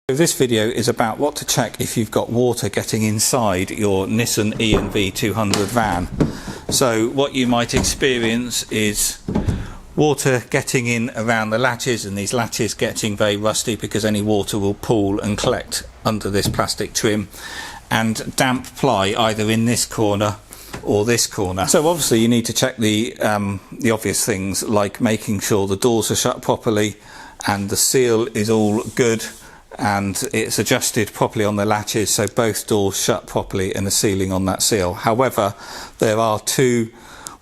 This video is about what to check if you've got water getting inside your Nissan NV200 van. So what you might experience is water getting in around the latches, and these latches getting very rusty because any water will pool and collect under this plastic trim, and damp ply either in this corner or this corner. So obviously you need to check the obvious things, like making sure the doors are shut properly and the seal is all good and it's adjusted properly on the latches, so both doors shut properly and the sealing on that seal. However, there are two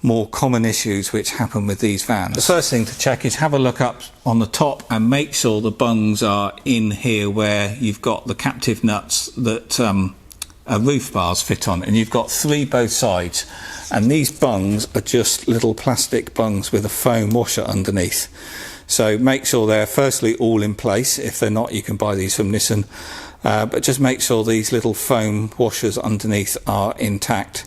more common issues which happen with these vans. The first thing to check is have a look up on the top and make sure the bungs are in here where you've got the captive nuts that roof bars fit on, and you've got three both sides, and these bungs are just little plastic bungs with a foam washer underneath. So make sure they're firstly all in place. If they're not, you can buy these from Nissan, but just make sure these little foam washers underneath are intact,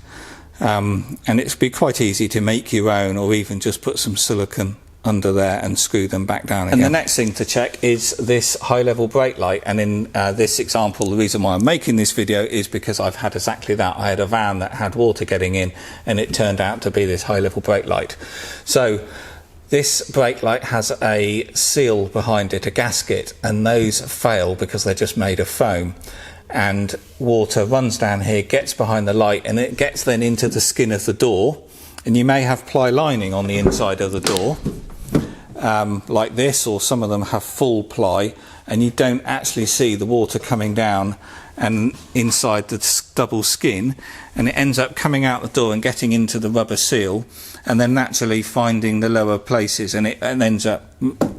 and it'll be quite easy to make your own, or even just put some silicone under there and screw them back down again. And the next thing to check is this high level brake light, and in this example, the reason why I'm making this video is because I've had exactly that. I had a van that had water getting in and it turned out to be this high level brake light. So this brake light has a seal behind it, a gasket, and those fail because they're just made of foam, and water runs down here, gets behind the light, and it gets then into the skin of the door, and you may have ply lining on the inside of the door like this, or some of them have full ply, and you don't actually see the water coming down and inside the double skin, and it ends up coming out the door and getting into the rubber seal, and then naturally finding the lower places, and it ends up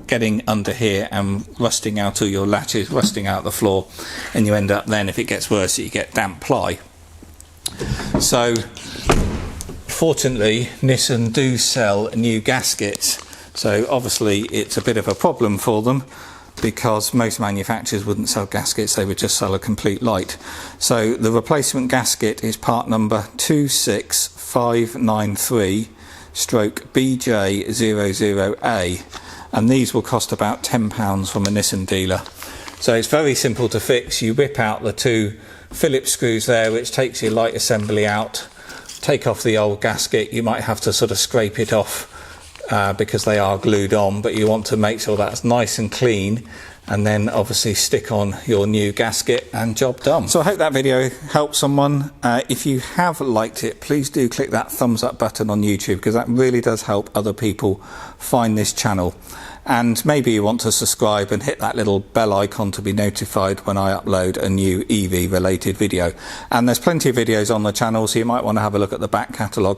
getting under here and rusting out all your latches, rusting out the floor, and you end up then, if it gets worse, you get damp ply. So fortunately Nissan do sell new gaskets, so obviously it's a bit of a problem for them, because most manufacturers wouldn't sell gaskets, they would just sell a complete light. So the replacement gasket is part number 26593/BJ00A, and these will cost about £10 from a Nissan dealer. So it's very simple to fix. You whip out the two Phillips screws there, which takes your light assembly out, take off the old gasket. You might have to sort of scrape it off because they are glued on, but you want to make sure that's nice and clean, and then obviously stick on your new gasket and job done. So I hope that video helped someone. If you have liked it, please do click that thumbs up button on YouTube, because that really does help other people find this channel. And maybe you want to subscribe and hit that little bell icon to be notified when I upload a new EV related video. And there's plenty of videos on the channel, so you might want to have a look at the back catalogue.